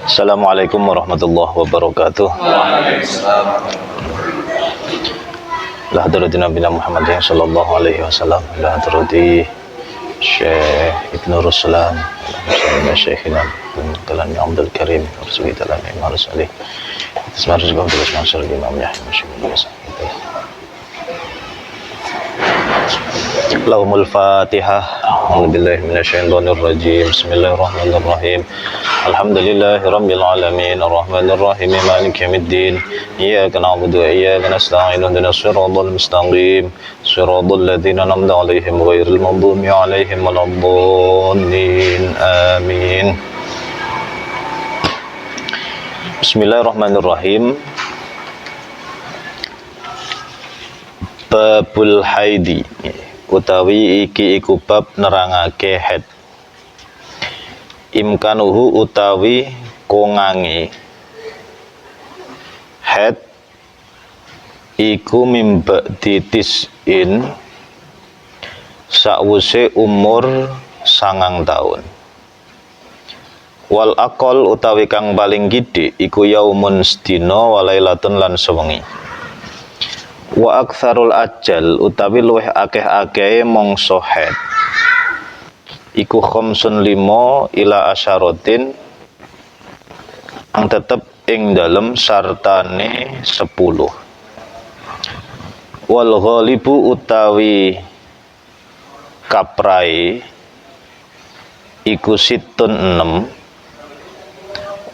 Assalamualaikum warahmatullahi wabarakatuh. La hadratin Nabi Muhammad sallallahu alaihi wasallam, la hadrati Syekh Ibnu Ruslan, la Syekhina Kalami Abdul Karim, Rasulullah Talami Marsalih. Semoga juga terus masuk di Imam Yahya Masyaallah. Lahumul Fatihah. A'udzubillahi minasyaitonir rajim. Bismillahirrahmanirrahim. Alhamdulillahirabbil alamin, arrahmanir rahim, maliki yaumiddin. Iyyaka na'budu wa iyyaka nasta'in. Ihdinas siratal mustaqim. Siratal ladzina an'amta 'alaihim ghairil maghdubi 'alaihim waladdallin. Amin. Bismillahirrahmanirrahim. Babul haidi utawi iki iku bab nerangake haid. Imkanuhu utawi kongange haid iku mimba ditisin sakwuse umur 9 taun. Wal aqal utawi kang paling gedhe iku yaumun sedina walailatun lan sewengi. Wa aktsarul ajal utawi luweh akeh-akehe mangsa haid iku khamsun 5 ila asyaratin ang tetep ing dalem sartane 10. Wal ghalibu utawi kaprai iku situn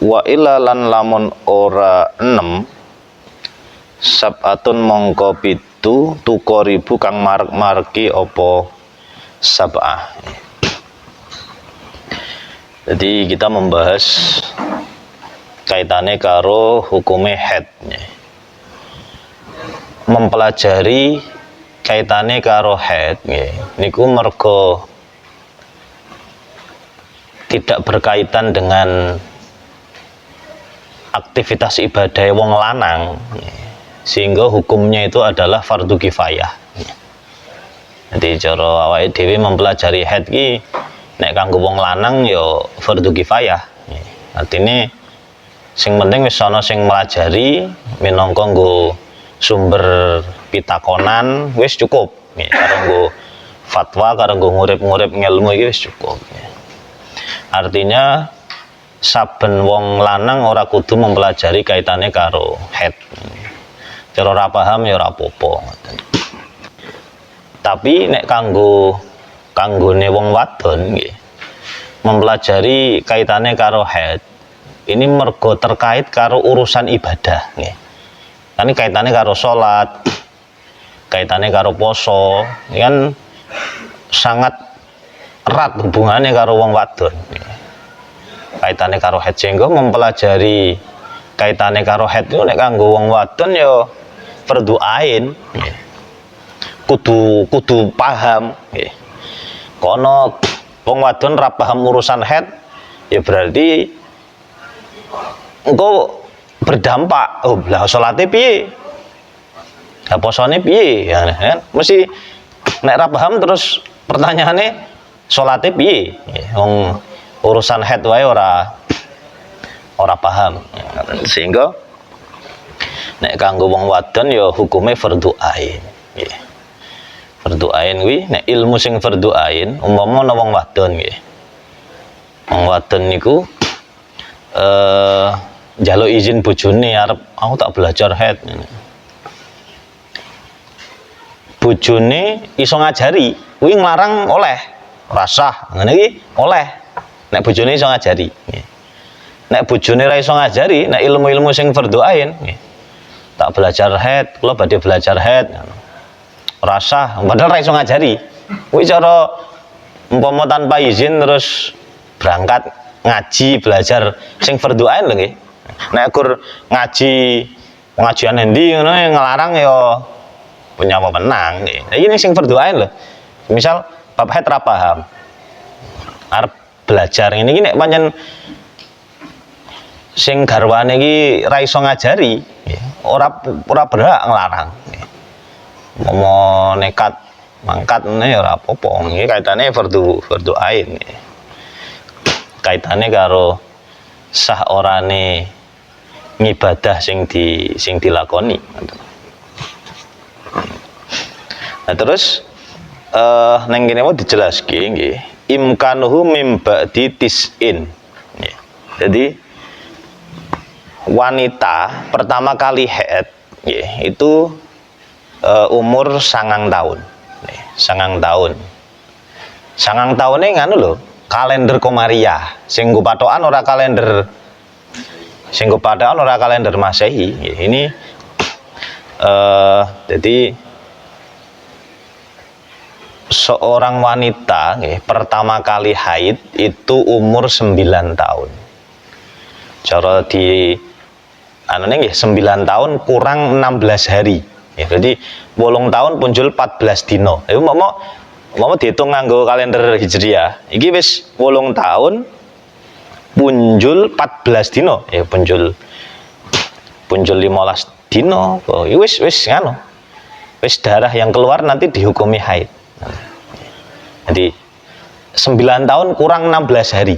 6. Wa ila lan lamun ora 6 sab'atun mongko pitu tukoribu kang marek-mareki apa sab'ah. Jadi kita membahas kaitannya karo hukume haid, mempelajari kaitannya karo haid niku mergo tidak berkaitan dengan aktivitas ibadah wong lanang, sehingga hukumnya itu adalah fardu kifayah. Jadi cara awake dhewe mempelajari haid ki nek kanggo wong lanang ya fardu kifayah. Artine sing penting wis ana sing melajari minangka nggo sumber pitakonan wis cukup. Karo nggo fatwa, karo nggo ngurip-ngurip ngelmu iki wis cukup. Artinya saben wong lanang ora kudu mempelajari kaitane karo haid. Cara ora paham ya ora apa-apa. Tapi nek kanggone wong wadon nggih mempelajari kaitane karo haid ini mergo terkait karo urusan ibadah nggih. Kan kaitane karo salat, kaitane karo poso, ini kan sangat erat hubungannya karo wong wadon. Kaitane karo haid sehingga mempelajari kaitane karo haid itu nek kanggo wong wadon ya fardu ain, kudu paham. Kono wong wadon ra paham urusan haid, ya berarti engko berdampak. Oh, lah salate piye? Lah posone piye? Ya kan? Mesti nek ra paham terus pertanyaane salate piye? Wong urusan haid wae ora paham. Sehingga nek kanggo wong wadon ya hukume fardu ain. Nggih. Fardu ain kuwi nek ilmu sing fardu ain umpama ana wong wadon nggih. Wong wadon niku njaluk izin bojone arep aku tak belajar haid. Bojone iso ngajari, kuwi nglarang oleh. Rasah ngene iki oleh. Nek bojone iso ngajari. Nek bojone ra iso ngajari, nek ilmu-ilmu sing fardu ain nggih. Tak belajar haid, kula badhe belajar haid. Rasah, padahal ra iso ngajari. Kuwi cara umpama tanpa izin terus berangkat ngaji belajar sing fardu ain lho nggih. Nek kur ngaji pengajian endi ngono nglarang ya punya wewenang nggih. Lah iki sing fardu ain lho. Misal bab haid ra paham. Arep belajar ngene iki nek pancen sing garwane iki ra iso ngajari, ora berhak nglarang. Mau nekat mangkat ne ora apa-apa. Iki kaitane fardu ain. Kaitane karo sah orane ngibadah sing dilakoni. Nah terus neng kene mau dijelaske nggih, imkanuhu mim ba'di tis'in. Jadi wanita pertama kali haid itu umur 9 tahun. 9 tahun. 9 tahune nganu lho, kalender Komariah. Sing nggo patokan ora kalender Masehi. Ini jadi seorang wanita pertama kali haid itu umur 9 tahun. Cara di anane nggih 9 tahun kurang 16 hari. Ya, berarti 8 tahun punjul 14 dino. Iku mau dihitung nganggo kalender Hijriah. Iki wis 8 tahun punjul 14 dino. Ya punjul 15 dino. Oh, wis nganu. Wis darah yang keluar nanti dihukumi haid. Jadi 9 tahun kurang 16 hari.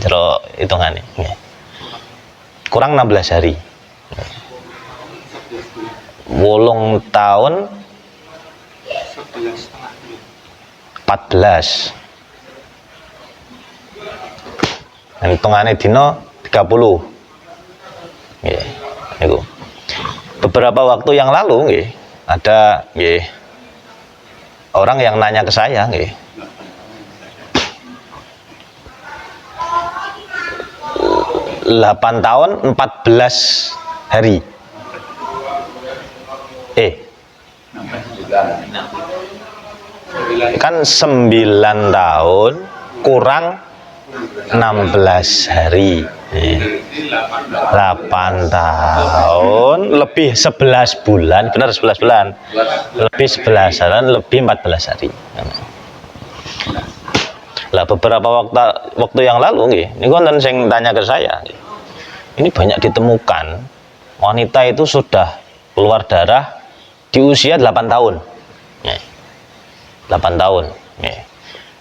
Cara hitungannya. Kurang 16 hari. 8 tahun 14. Hitungannya dino 30. Nggih. Niku. Beberapa waktu yang lalu nggih, ada nggih orang yang nanya ke saya nggih. 8 tahun 14 hari. Kan 9 tahun kurang 16 hari. 8 tahun lebih 11 bulan, benar 11 bulan. Lebih 11 bulan, lebih 14 hari. Lah beberapa waktu yang lalu nggih, niku wonten sing tanya ke saya. Ini banyak ditemukan wanita itu sudah keluar darah di usia 8 tahun. 8 tahun.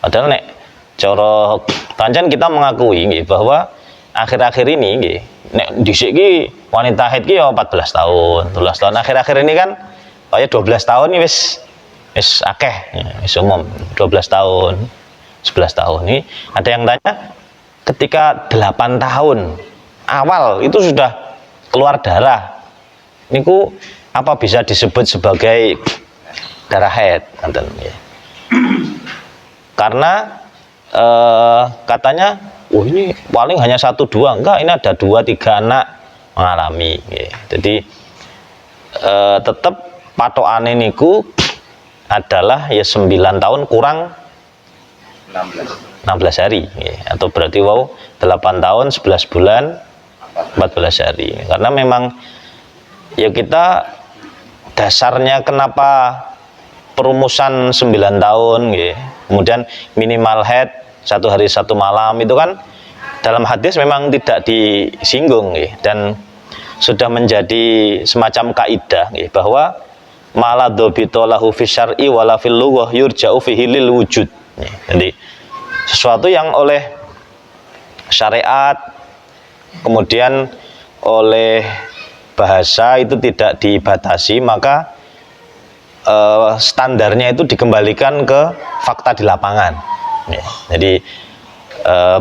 Padahal nek cara pancen kita mengakui nggih bahwa akhir-akhir ini nggih nek dhisik iki wanita haid ki ya 14 tahun, 12 tahun. Akhir-akhir ini kan kaya 12 tahun iki wis akeh, wis umum 12 tahun. 11 tahun ini ada yang tanya ketika 8 tahun awal itu sudah keluar darah niku apa bisa disebut sebagai darah haid? Karena katanya ini paling hanya 1-2, enggak, ini ada 2-3 anak mengalami jadi tetap patokane niku adalah ya 9 tahun kurang 16 hari atau berarti 8 tahun 11 bulan 14 hari. Karena memang ya kita dasarnya kenapa perumusan 9 tahun kemudian minimal haid 1 hari 1 malam itu kan dalam hadis memang tidak disinggung dan sudah menjadi semacam kaidah bahwa mala dhabita lahu fi syar'i wala fil lughah yurja'u fihi lil wujud. Jadi sesuatu yang oleh syariat kemudian oleh bahasa itu tidak dibatasi, maka standarnya itu dikembalikan ke fakta di lapangan. Jadi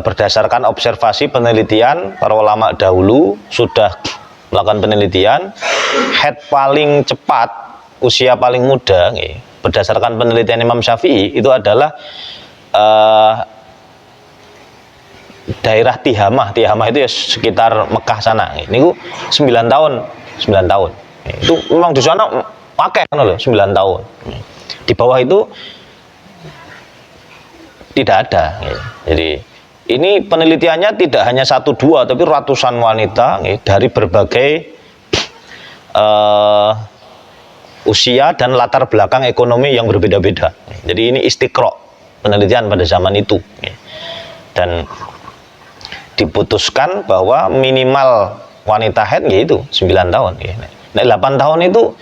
berdasarkan observasi penelitian para ulama dahulu sudah melakukan penelitian, haid paling cepat usia paling muda berdasarkan penelitian Imam Syafi'i itu adalah daerah Tihamah itu ya sekitar Mekah sana. Ini 9 tahun. Itu memang di sana pakai kan loh 9 tahun. Di bawah itu tidak ada. Jadi ini penelitiannya tidak hanya 1-2 tapi ratusan wanita dari berbagai usia dan latar belakang ekonomi yang berbeda-beda. Jadi ini istiqra penelitian pada zaman itu. Dan diputuskan bahwa minimal wanita haid itu 9 tahun. Nah, 8 tahun itu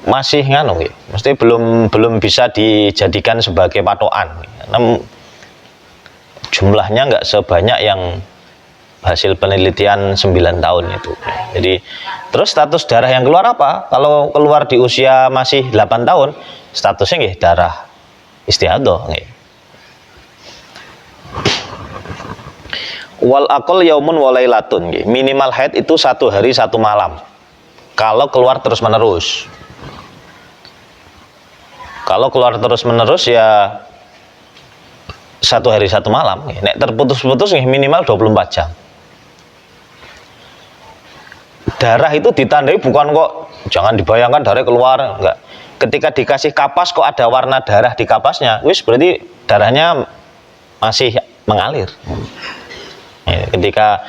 masih nganu mesti belum bisa dijadikan sebagai patokan. Jumlahnya nggak sebanyak yang hasil penelitian 9 tahun itu. Jadi terus status darah yang keluar apa? Kalau keluar di usia masih 8 tahun, statusnya nggih darah istihadah nggih. Wal aqal yaumun wa lailatun nggih. Minimal haid itu 1 hari 1 malam. Kalau keluar terus-menerus. Kalau keluar terus-menerus ya 1 hari 1 malam. Nek terputus-putus nggih minimal 24 jam. Darah itu ditandai bukan kok, jangan dibayangkan darah keluar, enggak. Ketika dikasih kapas kok ada warna darah di kapasnya, wis berarti darahnya masih mengalir. Ya, ketika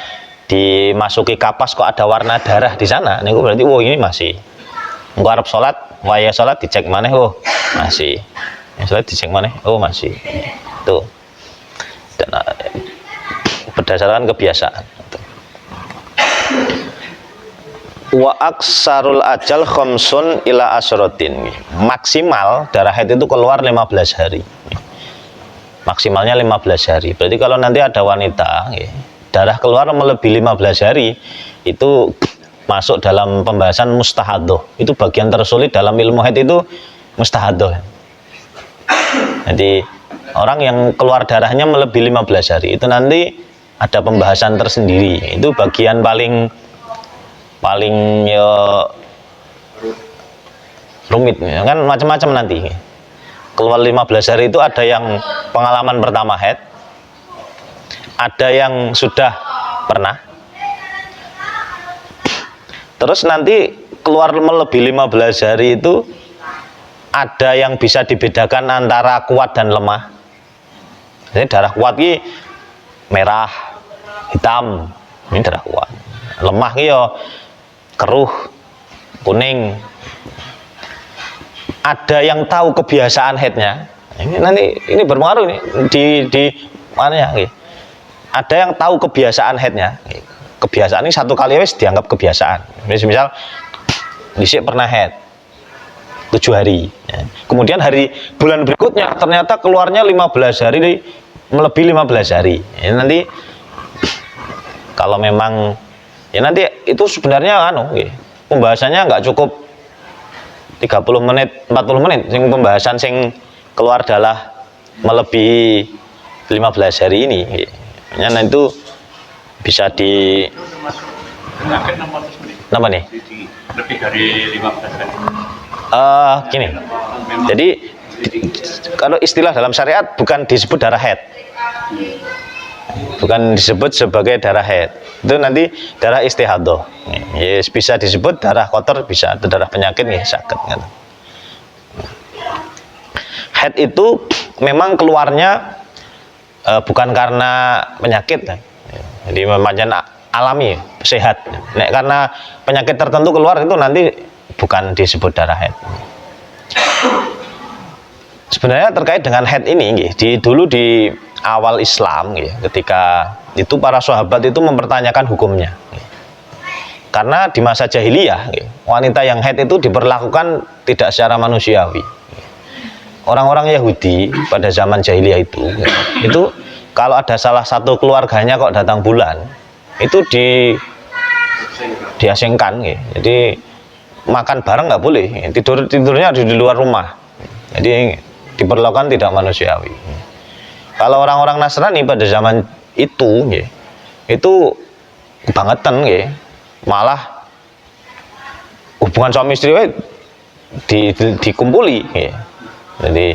dimasuki kapas kok ada warna darah di sana, niku berarti ini masih. Engko arep salat, waya salat dicek maneh, masih. Ya, salat dicek maneh, masih. Tuh. Dan berdasarkan kebiasaan. Wa aksarul ajal khamsun ila asrotin. Maksimal darah haid itu keluar 15 hari. Maksimalnya 15 hari. Berarti kalau nanti ada wanita darah keluar melebihi 15 hari, itu masuk dalam pembahasan mustahadoh. Itu bagian tersulit dalam ilmu haid itu mustahadoh. Jadi orang yang keluar darahnya melebihi 15 hari itu nanti ada pembahasan tersendiri. Itu bagian paling rumit kan, macam-macam nanti. Keluar 15 hari itu ada yang pengalaman pertama haid, ada yang sudah pernah, terus nanti keluar melebihi 15 hari itu ada yang bisa dibedakan antara kuat dan lemah. Jadi darah kuat ini merah, hitam, ini darah kuat. Lemah ini keruh, kuning. Ada yang tahu kebiasaan haidnya. Ini berpengaruh nih di mana ya? Ada yang tahu kebiasaan haidnya. Kebiasaan ini 1 kali wis dianggap kebiasaan. Misal dhisik pernah haid 7 hari. Kemudian bulan berikutnya ternyata keluarnya 15 hari, melebihi 15 hari. Nanti kalau memang nanti itu sebenarnya pembahasannya nggak cukup 30 menit, 40 menit. Pembahasan sing keluar darah melebihi 15 hari ini. Nah itu bisa di apa nih? Lebih dari 15 hari. Gini. Jadi kalau istilah dalam syariat bukan disebut darah haid. Bukan disebut sebagai darah haid. Itu nanti darah istihadah. Yes, bisa disebut darah kotor, bisa, atau darah penyakit ya sakit kan. Haid itu memang keluarnya bukan karena penyakit kan. Jadi memang alami, sehat. Nek karena penyakit tertentu keluar itu nanti bukan disebut darah haid. Sebenarnya terkait dengan haid ini, dulu di awal Islam, ketika itu para sahabat itu mempertanyakan hukumnya. Karena di masa jahiliyah, wanita yang haid itu diperlakukan tidak secara manusiawi. Orang-orang Yahudi pada zaman jahiliyah itu kalau ada salah satu keluarganya kok datang bulan, itu diasingkan. Jadi makan bareng nggak boleh, tidurnya di luar rumah. Jadi diperlakukan tidak manusiawi. Kalau orang-orang Nasrani pada zaman itu kebangetan, malah hubungan suami istri dikumpuli. Jadi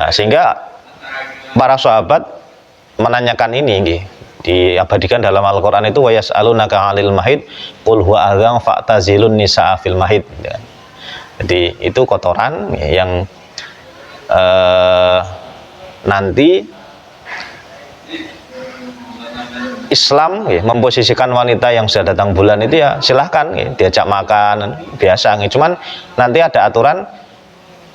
sehingga para sahabat menanyakan ini, diabadikan dalam Al-Quran itu, wa yas'alunaka 'anil mahid qul huwa adhan fa'tazilun nisaa fil mahid. Jadi itu kotoran yang nanti Islam memposisikan wanita yang sudah datang bulan itu silahkan diajak makan biasa, cuman nanti ada aturan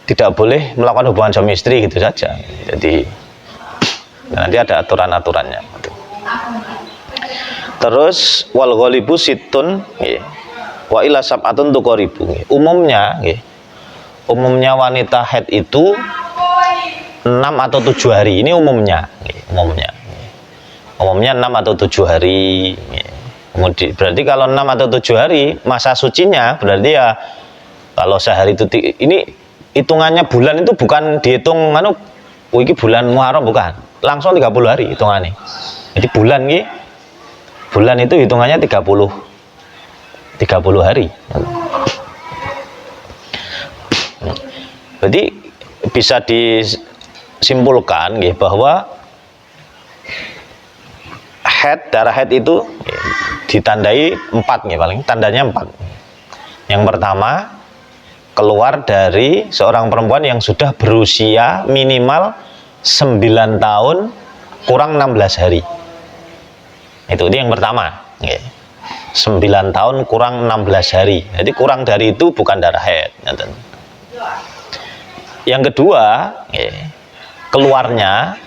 tidak boleh melakukan hubungan suami istri gitu saja. Jadi nanti ada aturan-aturannya. Terus wal ghalibu situn wa ila sab'atun tuqribu. Umumnya wanita haid itu 6 atau 7 hari, ini umumnya. umumnya 6 atau 7 hari. Kemudian berarti kalau 6 atau 7 hari masa sucinya berarti ya kalau sehari itu ini hitungannya bulan itu bukan dihitung ini bulan Muharram, bukan. Langsung 30 hari hitungannya. Jadi bulan itu hitungannya 30 hari. Jadi bisa disimpulkan bahwa darah haid itu ditandai 4 paling tandanya 4. Yang pertama, keluar dari seorang perempuan yang sudah berusia minimal 9 tahun kurang 16 hari. Itu yang pertama. 9 tahun kurang 16 hari. Jadi kurang dari itu bukan darah haid. Yang kedua, keluarnya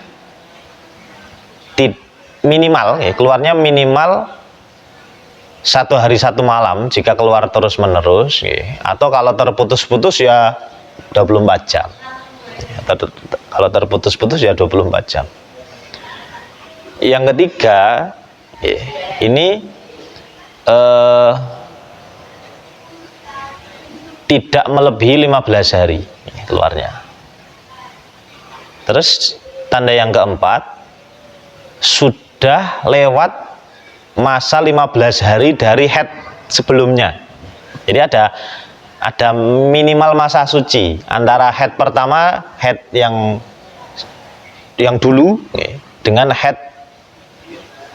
keluarnya minimal 1 hari 1 malam jika keluar terus menerus, atau kalau terputus-putus ya 24 jam. Kalau terputus-putus ya 24 jam. Yang ketiga, ini tidak melebihi 15 hari keluarnya. Terus tanda yang keempat, sudah lewat masa 15 hari dari haid sebelumnya. Jadi ada minimal masa suci antara haid pertama, haid yang dulu dengan haid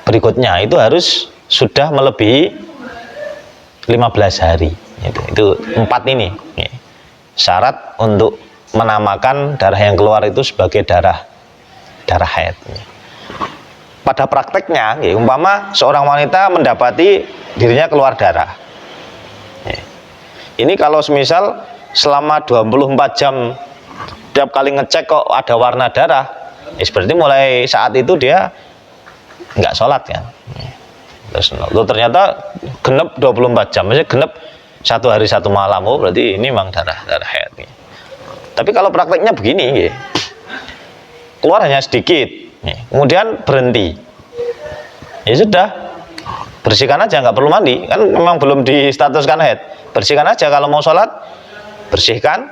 berikutnya itu harus sudah melebihi 15 hari. Itu 4 ini syarat untuk menamakan darah yang keluar itu sebagai darah haid. Pada prakteknya, umpama seorang wanita mendapati dirinya keluar darah. Ini kalau semisal selama 24 jam tiap kali ngecek kok ada warna darah, berarti mulai saat itu dia nggak sholat kan. Terus ternyata genep 24 jam, maksudnya genep 1 hari 1 malam, berarti ini memang darah haid. Tapi kalau prakteknya begini, keluar hanya sedikit, kemudian berhenti, ya sudah, bersihkan aja, nggak perlu mandi, kan memang belum distatuskan haid. Bersihkan aja, kalau mau sholat bersihkan,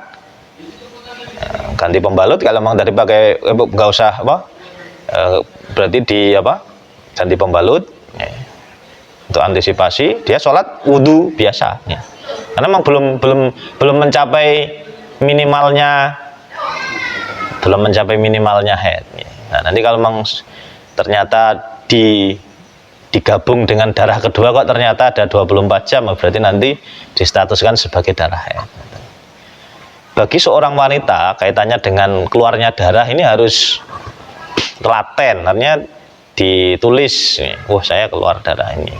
ganti pembalut. Kalau memang tadi pakai nggak usah berarti ganti pembalut untuk antisipasi. Dia sholat wudhu biasa, karena memang belum mencapai minimalnya haid. Nah, nanti kalau memang ternyata digabung dengan darah kedua kok ternyata ada 24 jam, berarti nanti distatuskan sebagai darah haid. Bagi seorang wanita kaitannya dengan keluarnya darah ini harus telaten, artinya ditulis, saya keluar darah ini.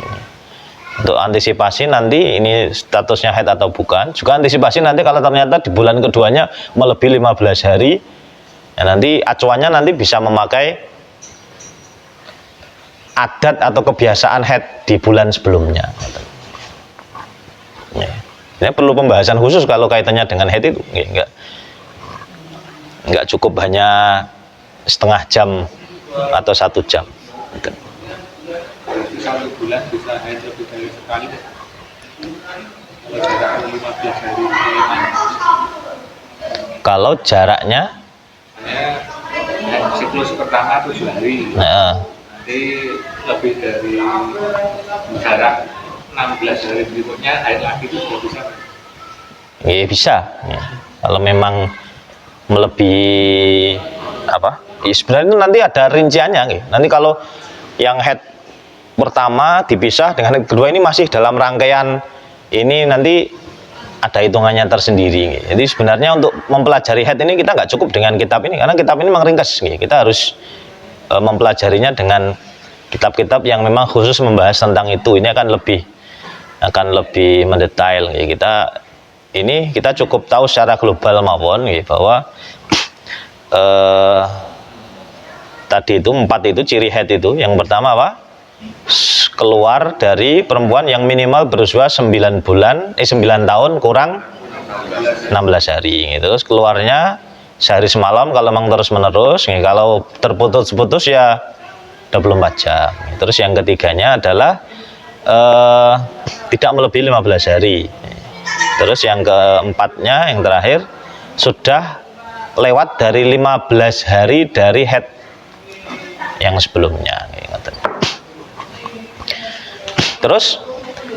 Untuk antisipasi nanti ini statusnya haid atau bukan. Juga antisipasi nanti kalau ternyata di bulan keduanya melebihi 15 hari, ya nanti acuannya nanti bisa memakai adat atau kebiasaan haid di bulan sebelumnya. Ini perlu pembahasan khusus kalau kaitannya dengan haid itu. Enggak cukup hanya setengah jam atau 1 jam. 1 bulan bisa haid lebih dari sekali. Kalau jaraknya siklus pertama 7 hari. Nanti lebih dari jarak 16 hari berikutnya haid lagi itu sudah bisa. Iya bisa. Kalau memang melebihi sebenarnya nanti ada rinciannya. Nanti kalau yang haid pertama dipisah dengan haid kedua ini masih dalam rangkaian ini, nanti ada hitungannya tersendiri. Jadi sebenarnya untuk mempelajari haid ini kita nggak cukup dengan kitab ini, karena kitab ini memang ringkas. Kita harus mempelajarinya dengan kitab-kitab yang memang khusus membahas tentang itu. Ini akan lebih mendetail. Kita cukup tahu secara global mawon bahwa tadi itu 4 itu ciri haid itu. Yang pertama apa? Keluar dari perempuan yang minimal berusia 9 tahun kurang 16 hari. Terus keluarnya sehari semalam kalau memang terus menerus. Kalau terputus-putus ya 24 jam. Terus yang ketiganya adalah tidak melebihi 15 hari. Terus yang keempatnya, yang terakhir, sudah lewat dari 15 hari dari head yang sebelumnya. Terus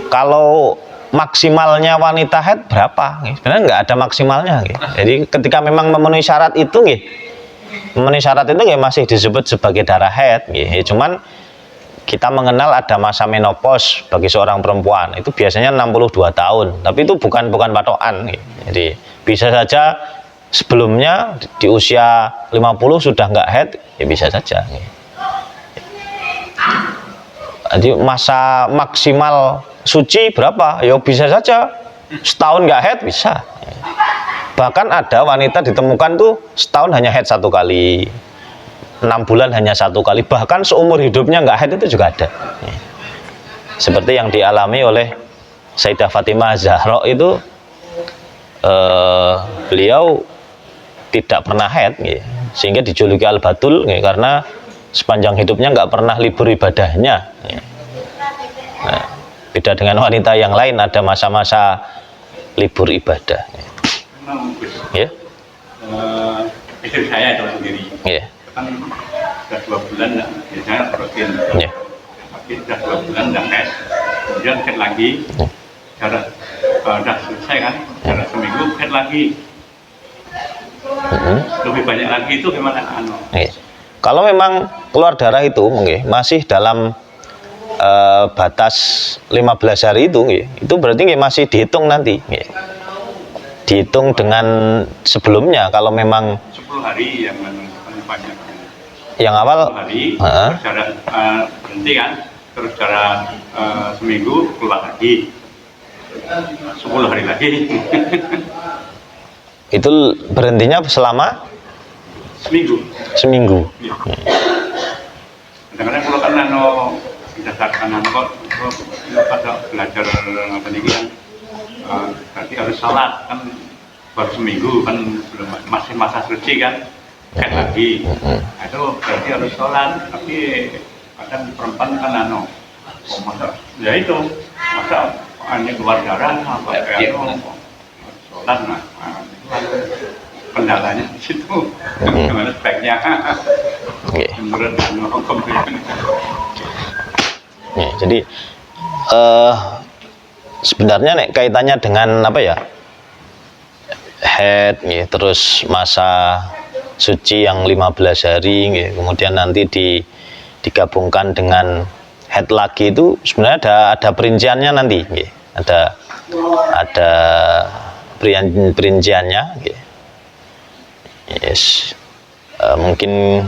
kalau maksimalnya wanita head berapa? Sebenarnya nggak ada maksimalnya. Jadi ketika memang memenuhi syarat itu, memenuhi syarat itu masih disebut sebagai darah head. Cuman kita mengenal ada masa menopause bagi seorang perempuan itu biasanya 62 tahun, tapi itu bukan patokan. Jadi bisa saja sebelumnya di usia 50 sudah nggak head, ya bisa saja. Jadi masa maksimal suci berapa? Ya bisa saja setahun nggak head, bisa. Bahkan ada wanita ditemukan tuh setahun hanya head 1 kali, 6 bulan hanya 1 kali, bahkan seumur hidupnya nggak haid itu juga ada. Seperti yang dialami oleh Sayyidah Fatimah Zahra itu, beliau tidak pernah haid, sehingga dijuluki Al-Batul, karena sepanjang hidupnya nggak pernah libur ibadahnya. Nah, beda dengan wanita yang lain, ada masa-masa libur ibadah. Ya. Istri saya itu sendiri. Ya. Kan sudah 2 bulan nggak, biasanya protein. Ya. Tapi sudah 2 bulan nggak head, kemudian head lagi, jarak sudah selesai kan, jarak seminggu head lagi. Lebih banyak lagi itu gimana? Ya. Kalau memang keluar darah itu masih dalam batas 15 hari itu berarti masih dihitung nanti. Dihitung dengan sebelumnya. Kalau memang 10 hari yang banyak. Yang awal hari jarak berhenti kan, terus jarak seminggu keluar lagi 10 hari lagi. Itu berhentinya selama seminggu. Ya. Kadang-kadang kalau kan berdasarkan kok pada belajar apa ini kan, berarti harus salat kan baru seminggu kan, belum masih masa suci kan. Kan lagi, itu berarti harus sholat. Tapi kadang perempuan kan masa, ya itu masa ini keluar darah apa kayak sholat, nah itu kan kendalanya di situ. Gimana sebaiknya menurut hukum ini? Jadi sebenarnya kaitannya dengan apa ya, head, terus masa suci yang 15 hari, kemudian nanti digabungkan dengan head lagi, itu sebenarnya ada perinciannya nanti, ada perinciannya. Yes. Mungkin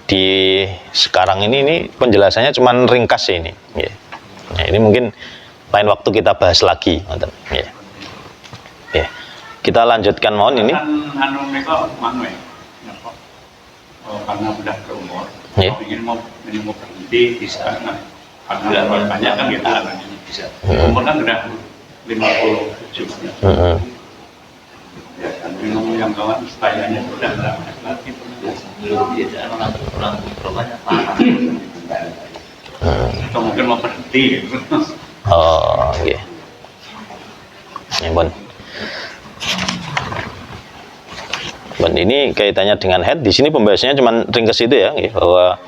di sekarang ini penjelasannya cuman ringkas ini. Ini mungkin lain waktu kita bahas lagi. Kita lanjutkan mohon ini. Karena sudah berumur, ingin mau berhenti bisa, karena banyak kan kita bisa. Umur kan sudah 57. Memang yang kawan stylenya sudah lagi belum biasa orang banyak atau mungkin mau berhenti. Oh, oke. Ya, Bon. Ini kaitannya dengan head. Di sini pembahasannya cuma ringkas itu ya, bahwa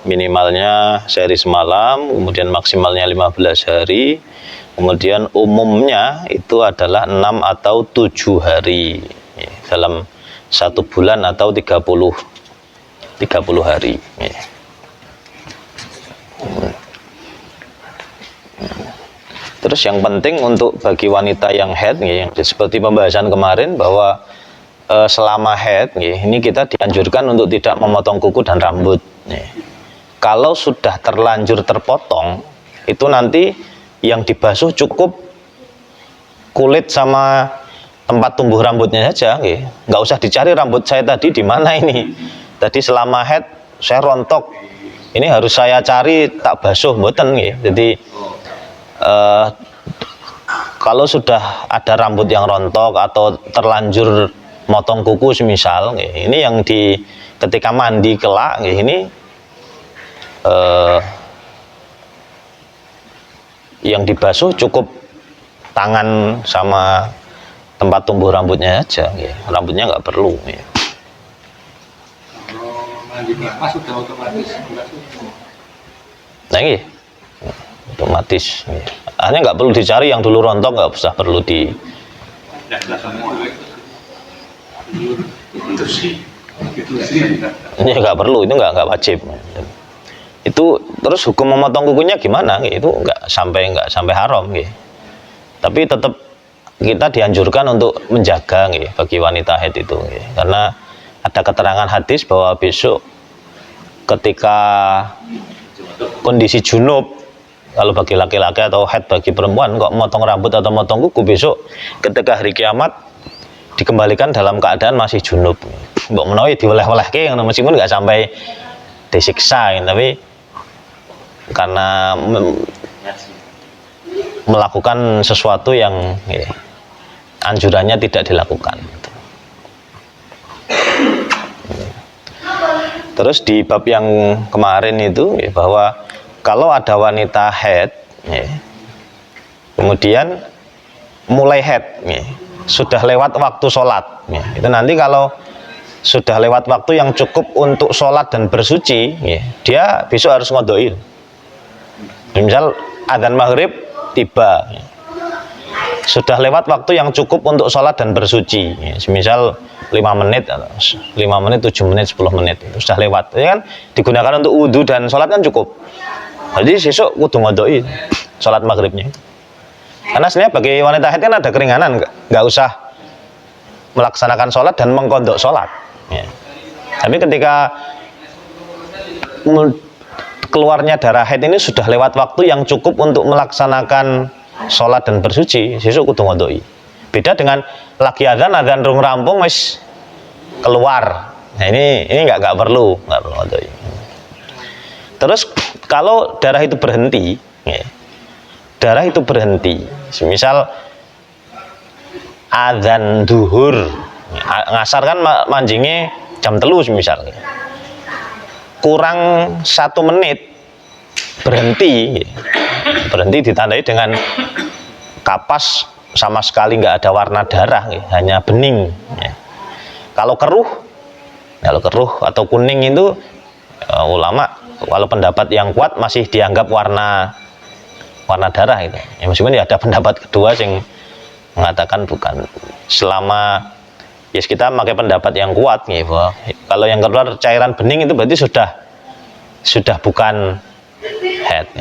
minimalnya sehari semalam, kemudian maksimalnya 15 hari, kemudian umumnya itu adalah 6 atau 7 hari dalam 1 bulan atau 30 hari. Terus yang penting untuk bagi wanita yang head, yang seperti pembahasan kemarin, bahwa selama head ini kita dianjurkan untuk tidak memotong kuku dan rambut. Kalau sudah terlanjur terpotong, itu nanti yang dibasuh cukup kulit sama tempat tumbuh rambutnya saja, nggak usah dicari rambut saya tadi di mana ini. Tadi selama head saya rontok, ini harus saya cari tak basuh, mboten. Jadi kalau sudah ada rambut yang rontok atau terlanjur motong kuku semisal, ini yang ketika mandi kelak, ini yang dibasuh cukup tangan sama tempat tumbuh rambutnya aja, ya. Rambutnya nggak perlu. Ya. Kalau mandi nafas sudah otomatis basuh. Nah ini otomatis. Ya. Hanya nggak perlu dicari yang dulu rontok, nggak usah perlu di. Tidak semua. Itu sih. Ini nggak perlu, itu nggak wajib. Itu terus hukum memotong kukunya gimana? Itu nggak sampai haram, gitu. Tapi tetap kita dianjurkan untuk menjaga, gitu, bagi wanita haid itu, gitu. Karena ada keterangan hadis bahwa besok ketika kondisi junub, kalau bagi laki-laki atau haid bagi perempuan kok motong rambut atau motong kuku, besok ketika hari kiamat dikembalikan dalam keadaan masih junub. Mbok menawi dioleh-olehke meskipun nggak sampai disiksa, tapi karena melakukan sesuatu yang anjurannya tidak dilakukan. Terus di bab yang kemarin itu bahwa kalau ada wanita haid, kemudian mulai haid, sudah lewat waktu sholat, itu nanti kalau sudah lewat waktu yang cukup untuk sholat dan bersuci, dia besok harus ngodoin. Misal adzan maghrib tiba, sudah lewat waktu yang cukup untuk sholat dan bersuci, misal 5 menit, 7 menit, 10 menit, itu sudah lewat. Ini kan digunakan untuk wudhu dan sholat kan cukup. Jadi besok kudu ngodoin sholat maghribnya. Karena sebenarnya bagi wanita haid kan ada keringanan, nggak usah melaksanakan sholat dan mengkodok sholat. Tapi ketika keluarnya darah haid ini sudah lewat waktu yang cukup untuk melaksanakan sholat dan bersuci, besok kudu ngodoi. Beda dengan lagi adzan rung rampung wis keluar. Nah ini nggak perlu ngodoi. Terus kalau darah itu berhenti, misal adzan duhur, ngasar kan manjingnya jam 3 misal, kurang 1 menit berhenti ditandai dengan kapas sama sekali nggak ada warna darah, hanya bening. Kalau keruh atau kuning itu ulama kalau pendapat yang kuat masih dianggap warna darah itu. Meskipun ada pendapat kedua yang mengatakan bukan. Selama kita pakai pendapat yang kuat, kalau yang keluar cairan bening itu berarti sudah bukan haid.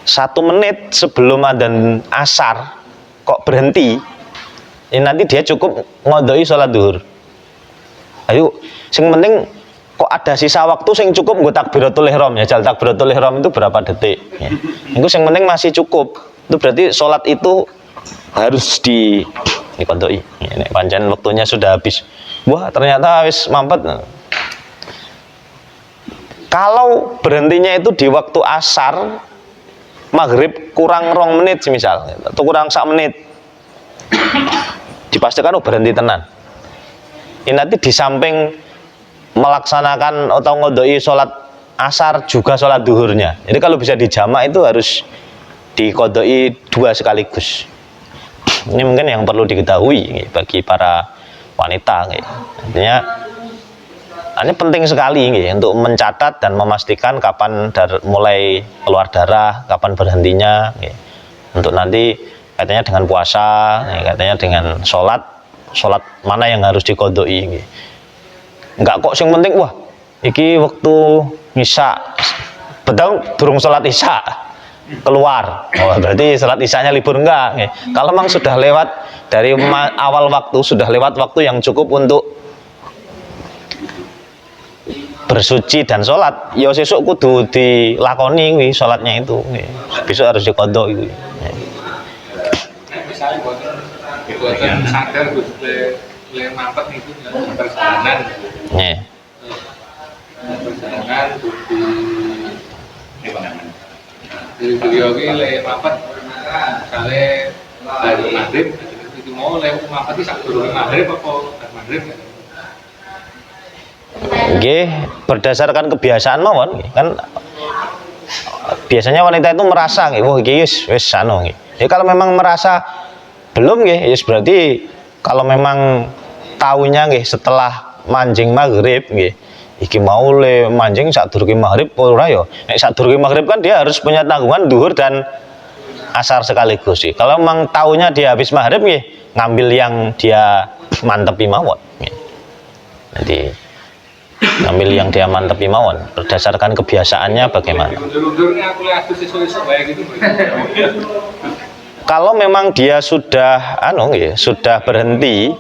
1 menit sebelum adzan asar kok berhenti, nanti dia cukup ngodoi sholat duhur. Ayo, yang penting kok ada sisa waktu yang cukup nggo takbiratul ihram, jal takbiratul ihram itu berapa detik. Itu yang penting masih cukup. Itu berarti sholat itu harus dikodoi. Pancen waktunya sudah habis. Wah, ternyata habis mampet. Kalau berhentinya itu di waktu asar, maghrib kurang 2 menit misal, atau kurang 1 menit, dipastikan berhenti tenan. Ini nanti di samping melaksanakan atau ngodoi sholat asar juga sholat duhurnya. Jadi kalau bisa dijamak itu harus dikodoi 2 sekaligus. Ini mungkin yang perlu diketahui bagi para wanita. Artinya ini penting sekali untuk mencatat dan memastikan kapan mulai keluar darah, kapan berhentinya. Untuk nanti katanya dengan puasa, katanya dengan sholat mana yang harus dikodoi. Enggak kok yang penting wah iki waktu isya betul durung sholat isya keluar, berarti sholat isyanya libur. Enggak. Kalau memang sudah lewat dari awal waktu, sudah lewat waktu yang cukup untuk bersuci dan sholat, ya sesuk kudu dilakoni sholatnya itu, besok harus dikodok itu. Misalnya buatan sadar le mampet itu perjalanan. Perjalanan di beliau ini le mampet misalnya dari maghrib itu mau le mampet itu sak durung maghrib apa maghrib. Berdasarkan kebiasaan mawon kan biasanya wanita itu merasa nggih, wah iki wis anu nggih. Ya kalau memang merasa belum nggih, ya berarti kalau memang taunya nggih setelah manjing maghrib nggih, iki mau le manjing sadurunge maghrib ora ya. Nek sadurunge maghrib kan dia harus punya tanggungan duhur dan asar sekaligus sih. Kalau memang taunya dia habis maghrib nggih, ngambil yang dia mantepi mawon nggih. Jadi ngambil yang dia mantepi mawon berdasarkan kebiasaannya bagaimana. Kalau memang dia sudah sudah berhenti,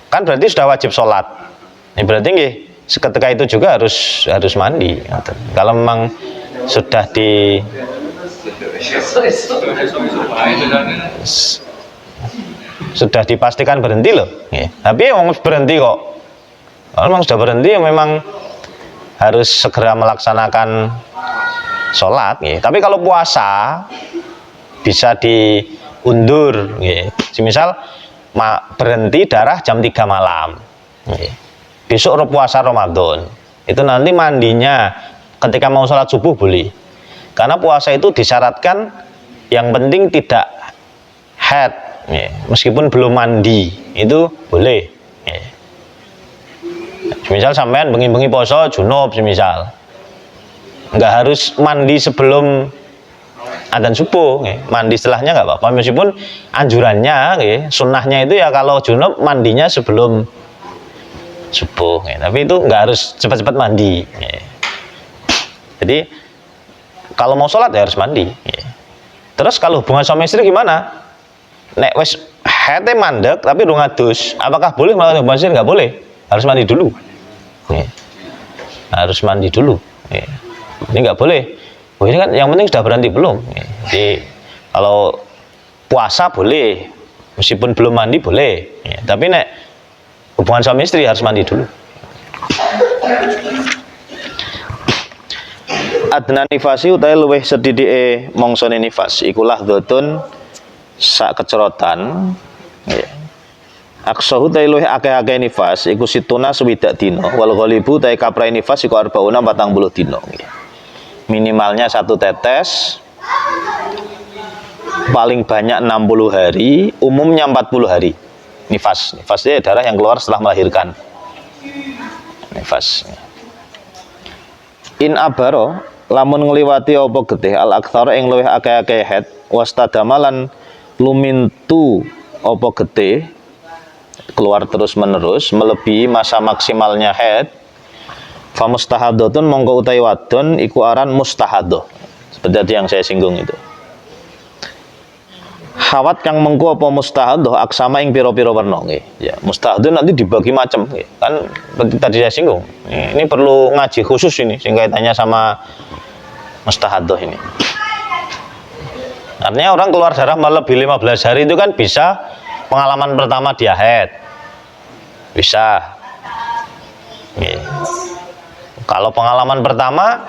kan berarti sudah wajib sholat. Ini berarti nggih seketika itu juga harus mandi. Kalau memang sudah sudah dipastikan berhenti loh. Tapi memang berhenti kok. Kalau memang sudah berhenti, memang harus segera melaksanakan sholat. Tapi kalau puasa bisa diundur. Misal berhenti darah jam 3 malam. Besok puasa Ramadan. Itu nanti mandinya ketika mau sholat subuh boleh. Karena puasa itu disyaratkan yang penting tidak haid. Meskipun belum mandi itu boleh. Misal sampean bengi-bengi poso junub semisal, nggak harus mandi sebelum adzan subuh, mandi setelahnya nggak apa-apa. Meskipun anjurannya, sunnahnya itu ya kalau junub mandinya sebelum subuh, tapi itu nggak harus cepat-cepat mandi. Jadi kalau mau sholat ya harus mandi. Terus kalau hubungan suami istri gimana? Nek wes hete mandek tapi durung adus, apakah boleh melakukan hubungan istri? Nggak boleh, harus mandi dulu. Harus mandi dulu. Ini nggak boleh. Oh, ini kan yang penting sudah berhenti belum. Jadi kalau puasa boleh, meskipun belum mandi boleh. Tapi nek hubungan suami istri harus mandi dulu. Adna nifasi utawi luweh sedhithike mangsane nifas iku lahdhatun sak kecerotan. Aksahu ta luwih akeh-akeh nifas iku situna swidak dina wal ghalibu ta kaprai nifas iku 40 dina. Minimalnya 1 tetes, paling banyak 60 hari, umumnya 40 hari. Nifas itu darah yang keluar setelah melahirkan. Nifas. In abaro lamun ngliwati apa getih al aktsara ing luwih akeh-akeh haid wastadamalan lumintu apa getih keluar terus menerus melebihi masa maksimalnya haid fa mustahadatun mongko utawi wadon iku aran mustahadah seperti yang saya singgung itu. Khawat kang mengko apa mustahadah aksama ing pira-pira werna nggih. Ya, mustahadah nanti dibagi macam nggih. Kan seperti tadi saya singgung. Ini perlu ngaji khusus ini sing kaitannya sama mustahadah ini. Artinya orang keluar darah melebihi 15 hari itu kan bisa pengalaman pertama dia haid. Bisa. Nggih. Kalau pengalaman pertama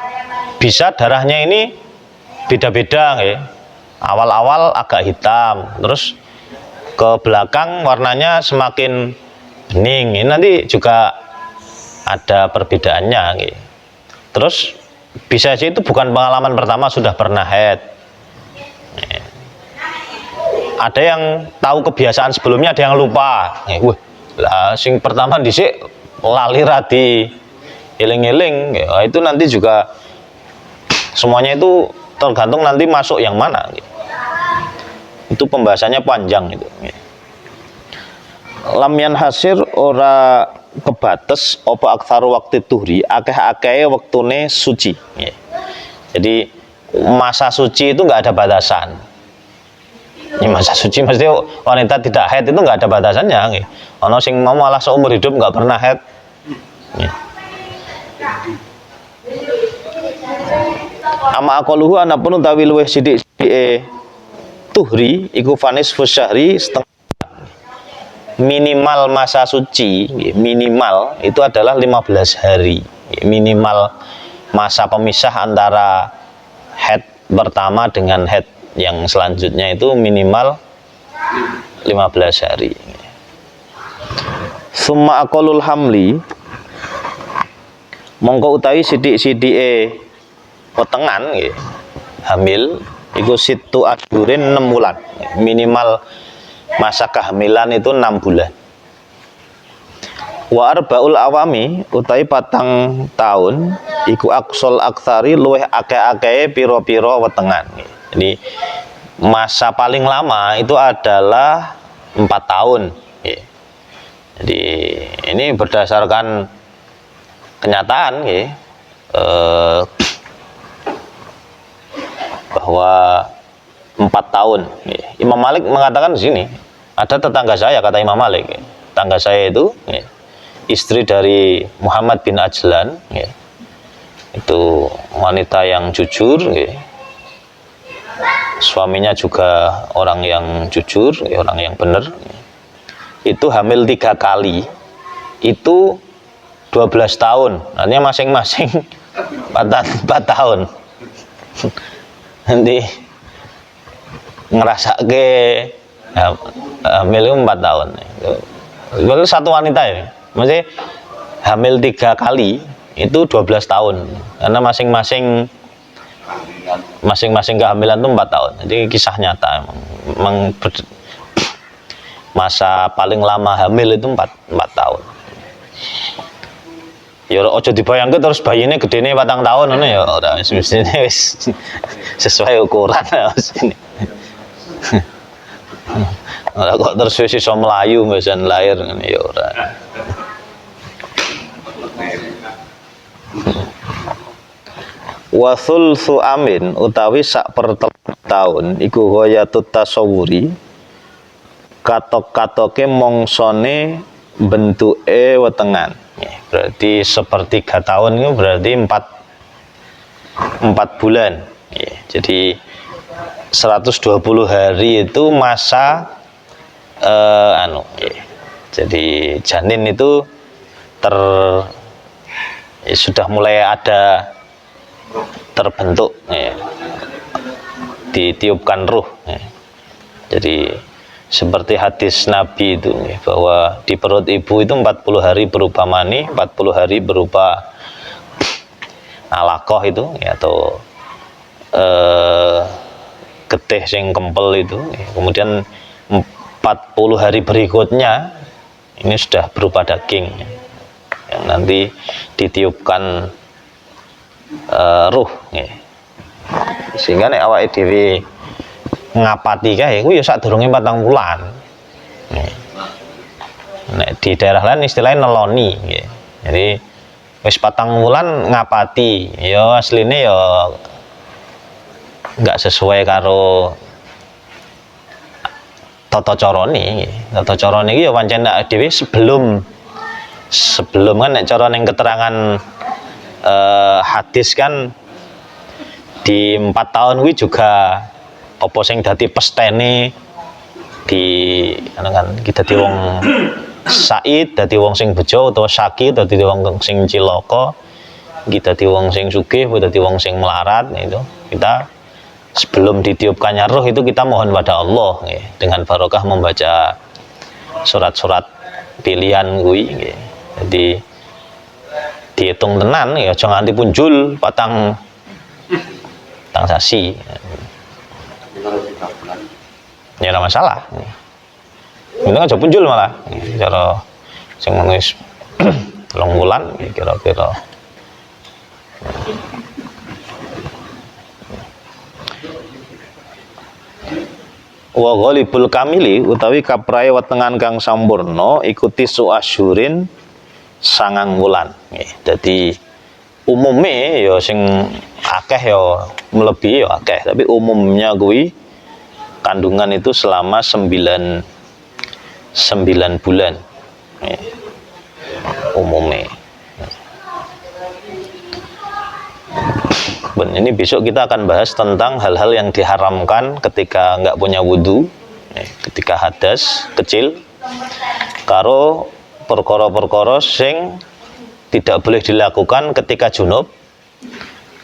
bisa darahnya ini beda-beda nggih. Awal-awal agak hitam, terus ke belakang warnanya semakin bening. Ini nanti juga ada perbedaannya nggih. Terus bisa aja itu bukan pengalaman pertama sudah pernah haid. Ada yang tahu kebiasaan sebelumnya, ada yang lupa. Lah sing pertama dhisik lali radi eling-eling, itu nanti juga semuanya itu tergantung nanti masuk yang mana. Itu pembahasannya panjang itu. Lam yanhasir ora kebates apa aktsaru waktu tuhri akeh-akehe wektune suci. Jadi masa suci itu nggak ada batasan. Ini masa suci mesti wanita tidak haid itu nggak ada batasannya. Ono sing mau malah seumur hidup nggak pernah haid. Ama aqaluhu anapun utawi luwih sithik-sithike tuhri iku fanis fusyahri setengah. Minimal masa suci minimal itu adalah 15 hari. Minimal masa pemisah antara haid pertama dengan haid yang selanjutnya itu minimal 15 hari. Summa aqalul hamli mongko utawi sithik-sithike wetengan nggih. hamil iku situ asyurin 6 bulan. Minimal masa kehamilan itu 6 bulan. Wa arbaul awami utawi 4 tahun iku aksol aksari luweh akeh-akehe pira-pira wetengan. Jadi masa paling lama itu adalah 4 tahun. Jadi ini berdasarkan kenyataan bahwa 4 tahun. Imam Malik mengatakan di sini, ada tetangga saya, kata Imam Malik, tetangga saya itu istri dari Muhammad bin Ajlan, itu wanita yang jujur, suaminya juga orang yang jujur, orang yang benar. Itu hamil 3 kali, itu 12 tahun, artinya masing-masing 4 tahun. Nanti ngerasa ke hamil itu 4 tahun. Itu satu wanita ya. Maksudnya hamil 3 kali itu 12 tahun. Karena masing-masing kehamilan itu 4 tahun. Jadi kisah nyata emang masa paling lama hamil itu 4 tahun. Ya ojo dibayangke terus bayine gedene 4 tahun ngono ya ora mestine wis sesuai ukuran mestine. Ora kok terus wis iso mlayu mesen lahir ngene ya ora. Wa thulthu amin utawi sak per tahun iku ghayatut tasawuri katok-katoke mongsone bentuke wetengan. Berarti sepertiga tahun itu berarti 4 bulan. Jadi 120 hari itu masa jadi janin itu sudah mulai ada terbentuk, ditiupkan ruh. Jadi seperti hadis Nabi itu bahwa di perut ibu itu 40 hari berupa mani, 40 hari berupa alaqah itu atau getih sing kempel itu. Kemudian 40 hari berikutnya ini sudah berupa daging yang nanti ditiupkan ruh. Sehingga nek awake dhewe ngapati kae kuwi ya sadurunge 4 wulan. Nek di daerah lain istilahnya neloni nggih. Jadi wis 4 wulan ngapati, ya asline ya enggak sesuai karo tata carane. Tata carane iki ya pancen nek dhewe sebelum kan nek cara ning keterangan hadis kan di 4 tahun kuwi juga apa sing dadi pestene di kan kita dadi wong said, dadi wong sing bejo utawa syaki, dadi wong sing cilaka, kita dadi wong sing sugih, dadi wong sing melarat itu. Kita sebelum ditiupkannya roh itu kita mohon pada Allah dengan barokah membaca surat-surat pilihan kuwi. Jadi dihitung tenan ya aja nganti punjul patang sasi. Ya ora masalah. Itu aja punjul malah. Cara sing wis 3 wulan kira-kira. Wa ghalibul kamili utawi kaprae wetengan kang sampurna ikuti suasyurin 9 wulan. Dadi umume ya sing akeh ya melebihi ya akeh, tapi umumnya kuwi kandungan itu selama 9 bulan. Umumnya. Ben, ini besok kita akan bahas tentang hal-hal yang diharamkan ketika nggak punya wudhu, ketika hadas kecil, karo perkara-perkara sing tidak boleh dilakukan ketika junub,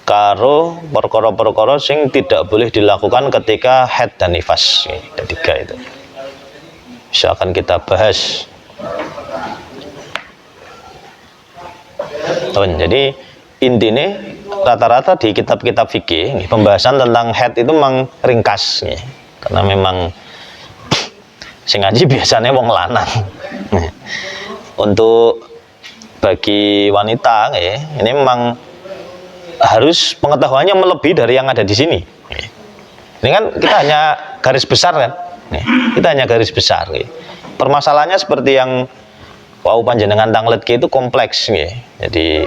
karo perkara-perkara sing tidak boleh dilakukan ketika haid dan nifas. Ada 3 itu. Bisa akan kita bahas. Jadi intinya rata-rata di kitab-kitab fikih pembahasan tentang haid itu memang ringkas nggih. Karena memang sing ngaji biasanya wong lanang. Untuk bagi wanita nggih, ini memang harus pengetahuannya melebihi dari yang ada di sini. Ini kan kita hanya garis besar kan. Kita hanya garis besar. Permasalahannya seperti yang wau panjenengan tanglet itu kompleks. Jadi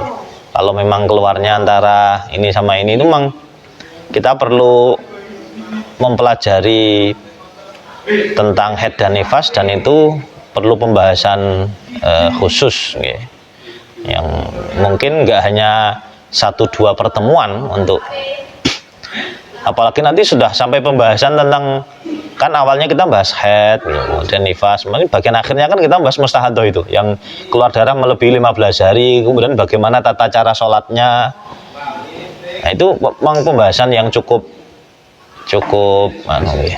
kalau memang keluarnya antara ini sama ini itu memang kita perlu mempelajari tentang haid dan nifas, dan itu perlu pembahasan khusus yang mungkin nggak hanya 1-2 pertemuan untuk, apalagi nanti sudah sampai pembahasan tentang, kan awalnya kita bahas haid kemudian nifas, bagian akhirnya kan kita bahas mustahadah itu yang keluar darah melebihi 15 hari, kemudian bagaimana tata cara sholatnya. Nah, itu memang pembahasan yang cukup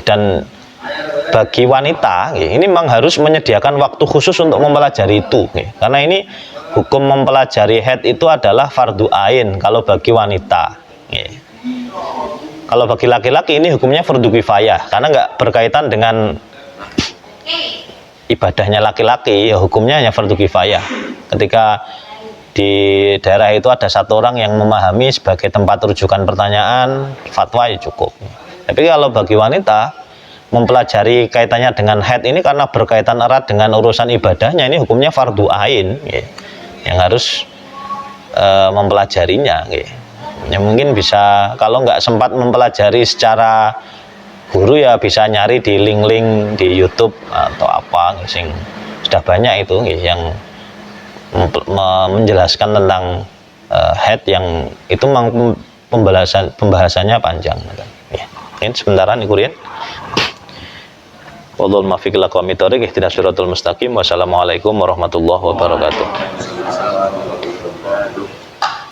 dan bagi wanita ini memang harus menyediakan waktu khusus untuk mempelajari itu, karena ini hukum mempelajari haid itu adalah fardu ain kalau bagi wanita. Kalau bagi laki-laki ini hukumnya fardu kifayah, karena nggak berkaitan dengan ibadahnya laki-laki, ya hukumnya hanya fardu kifayah. Ketika di daerah itu ada satu orang yang memahami sebagai tempat rujukan pertanyaan, fatwa ya cukup. Tapi kalau bagi wanita mempelajari kaitannya dengan haid ini karena berkaitan erat dengan urusan ibadahnya, ini hukumnya fardu ain yang harus mempelajarinya. Ya mungkin bisa, kalau nggak sempat mempelajari secara guru ya bisa nyari di link-link di YouTube atau apa, sing sudah banyak itu yang menjelaskan tentang haid, yang itu memang pembahasannya panjang. Ini sebentaran ikurin. Wallahul muwaffiq ila aqwamit thoriq, ihdinas siratal mustaqim. Wassalamualaikum warahmatullahi wabarakatuh.